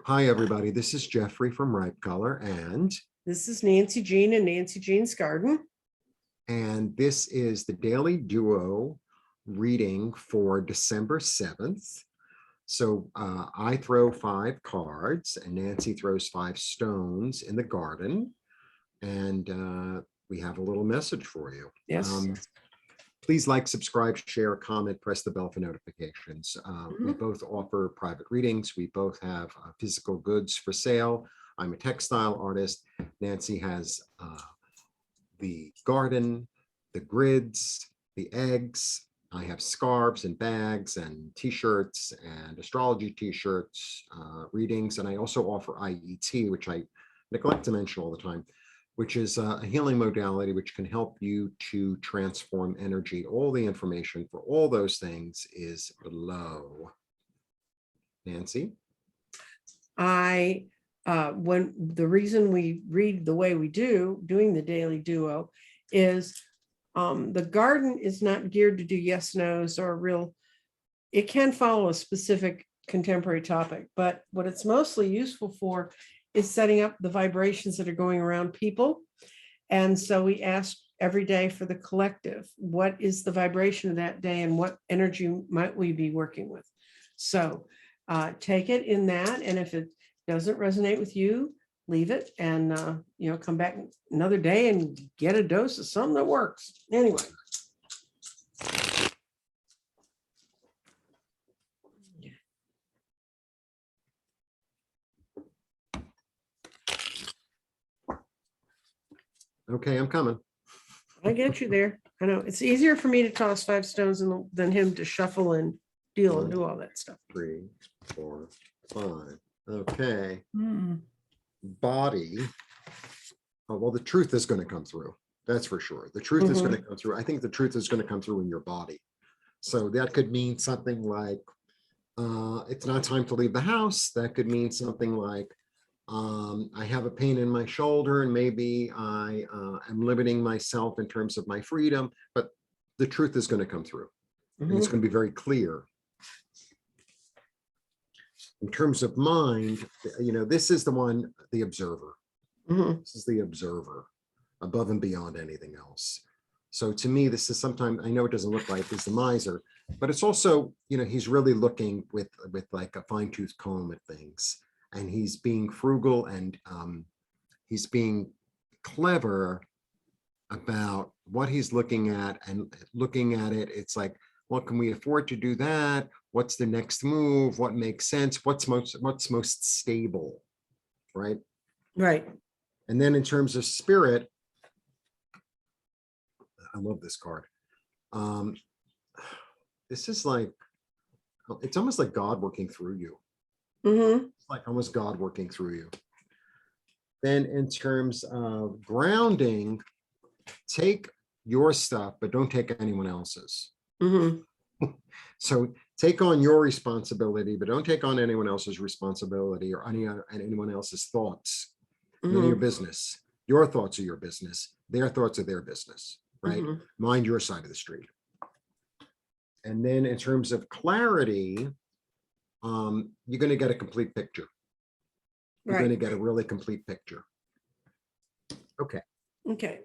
Hi, everybody. This is Jeffrey from Ripe Color, and This is Nancy Jean and Nancy Jean's Garden. this is the Daily Duo reading for December 7th. So I throw 5 cards, and Nancy throws 5 stones in the garden, and we have a little message for you. Yes. Please like, subscribe, share, comment, press the bell for notifications. We both offer private readings. We both have physical goods for sale. I'm a textile artist. Nancy has the garden, the grids, the eggs. I have scarves and bags and t-shirts and astrology t-shirts, readings. And I also offer IET, which I neglect to mention all the time, which is a healing modality which can help you to transform energy. All the information for all those things is below. Nancy? When the reason we read the way we do, doing the Daily Duo, is the garden is not geared to do yes, no's or it can follow a specific contemporary topic, but what it's mostly useful for is setting up the vibrations that are going around people. And so we ask every day for the collective, what is the vibration of that day and what energy might we be working with? So take it in that, and if it doesn't resonate with you, leave it and come back another day and get a dose of something that works. Anyway. Okay, I'm coming. I get you there. I know it's easier for me to toss 5 stones than him to shuffle and deal and do all that stuff. 3, 4, 5. Okay. Body. Oh, well, the truth is going to come through. That's for sure. The truth is going to come through. I think the truth is going to come through in your body. So that could mean something like, it's not time to leave the house. That could mean something like, I have a pain in my shoulder and maybe I am limiting myself in terms of my freedom, but the truth is going to come through. And it's going to be very clear. In terms of mind, this is the one, the observer. This is the observer above and beyond anything else. So to me, this is sometimes, I know it doesn't look like he's the miser, but it's also, he's really looking with like a fine-tooth comb at things. And he's being frugal and he's being clever about what he's looking at, and looking at it. It's like, what can we afford to do that? What's the next move? What makes sense? What's most stable, right? Right. And then in terms of spirit, I love this card. This is like, it's almost like God working through you. It's like almost God working through you. Then in terms of grounding, take your stuff, but don't take anyone else's. So take on your responsibility, but don't take on anyone else's responsibility or anyone else's thoughts. None of your business. Your thoughts are your business. Their thoughts are their business, right? Mind your side of the street. And then in terms of clarity, you're going to get a complete picture. You're going to get a really complete picture. Okay. Okay.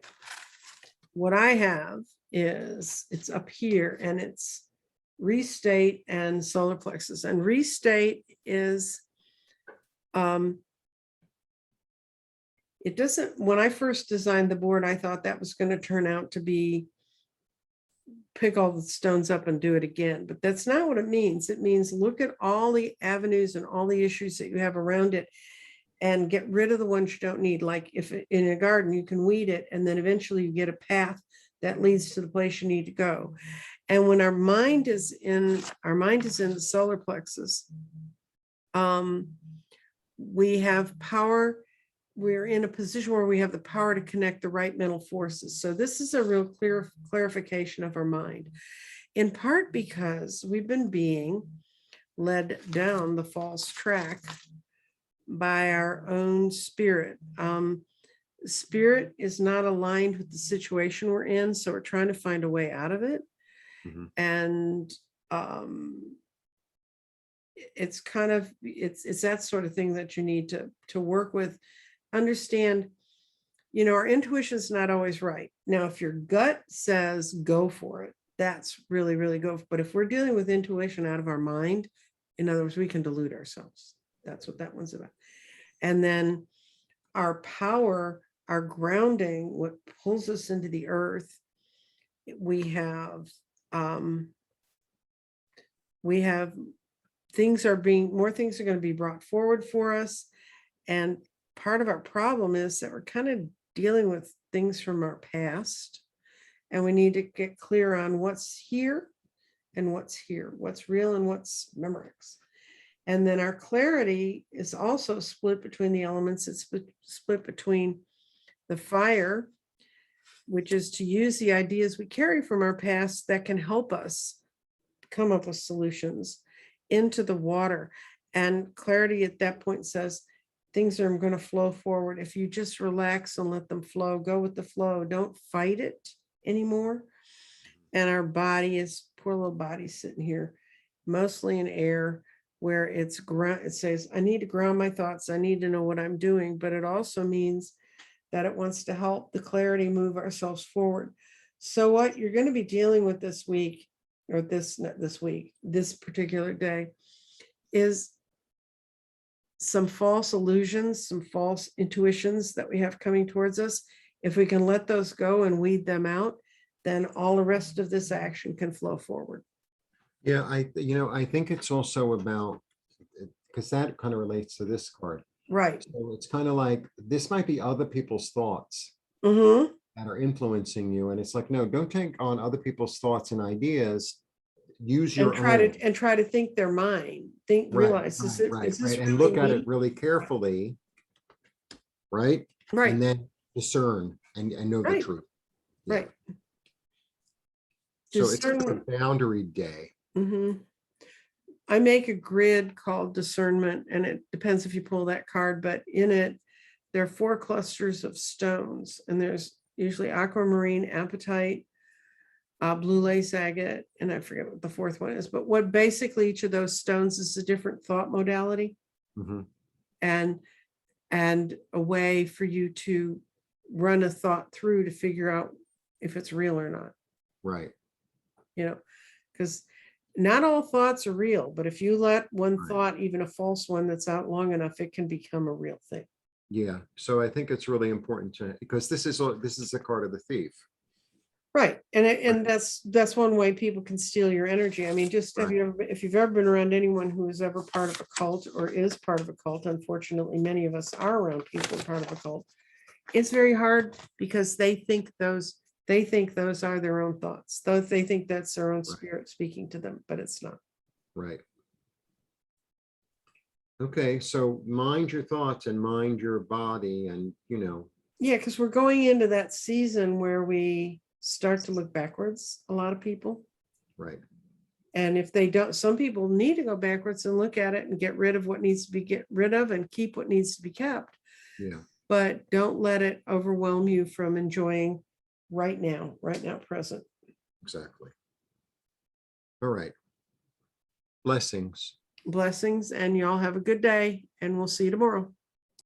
What I have is, it's up here and it's restate and solar plexus. And restate is, it doesn't, when I first designed the board, I thought that was going to turn out to be pick all the stones up and do it again, but that's not what it means. It means look at all the avenues and all the issues that you have around it and get rid of the ones you don't need. Like if in a garden, you can weed it and then eventually you get a path that leads to the place you need to go. And when our mind is in the solar plexus, we have power. We're in a position where we have the power to connect the right mental forces. So this is a real clear clarification of our mind, in part because we've been being led down the false track by our own spirit. Spirit is not aligned with the situation we're in, so we're trying to find a way out of it. And it's kind of, it's that sort of thing that you need to work with. Understand, our intuition is not always right. Now, if your gut says go for it, that's really, really go. But if we're dealing with intuition out of our mind, in other words, we can delude ourselves. That's what that one's about. And then our power, our grounding, what pulls us into the earth, we have things are being, more things are going to be brought forward for us. And part of our problem is that we're kind of dealing with things from our past, and we need to get clear on what's here and what's here, what's real and what's memories. And then our clarity is also split between the elements. It's split between the fire, which is to use the ideas we carry from our past that can help us come up with solutions, into the water. And clarity at that point says things are going to flow forward. If you just relax and let them flow, go with the flow, don't fight it anymore. And our body is, poor little body sitting here, mostly in air, where it says, I need to ground my thoughts. I need to know what I'm doing. But it also means that it wants to help the clarity move ourselves forward. So what you're going to be dealing with this week, or this particular day, is some false illusions, some false intuitions that we have coming towards us. If we can let those go and weed them out, then all the rest of this action can flow forward. Yeah, I think it's also about, because that kind of relates to this card. Right. So it's kind of like, this might be other people's thoughts Mm-hmm. that are influencing you. And it's like, no, don't take on other people's thoughts and ideas. Use your own. And try to think they're mine. Realize, is this And really look at me? it really carefully, right? Right. And then discern and know the Right. truth. Yeah. Right. So it's kind of Discernment. a boundary day. Mm-hmm. I make a grid called discernment, and it depends if you pull that card, but in it, there are 4 clusters of stones, and there's usually aquamarine, apatite, blue lace agate, and I forget what the 4th one is, but what basically each of those stones is a different thought modality, Mhm. and a way for you to run a thought through to figure out if it's real or not. Right. Because not all thoughts are real, but if you let one Right. thought, even a false one that's out long enough, it can become a real thing. Yeah. So I think it's really important because this is a card of the thief. Right. And that's one way people can steal your energy. I mean, just Right. if you've ever been around anyone who is ever part of a cult or is part of a cult, unfortunately, many of us are around people part of a cult. It's very hard because they think those are their own thoughts. Though they think that's their own spirit speaking to them, but it's not. Right. Okay, so mind your thoughts and mind your body, and Yeah, because we're going into that season where we start to look backwards, a lot of people. Right. And if they don't, some people need to go backwards and look at it and get rid of what needs to be get rid of and keep what needs to be kept. Yeah. But don't let it overwhelm you from enjoying right now, present. Exactly. All right. Blessings. Blessings, and y'all have a good day, and we'll see you tomorrow.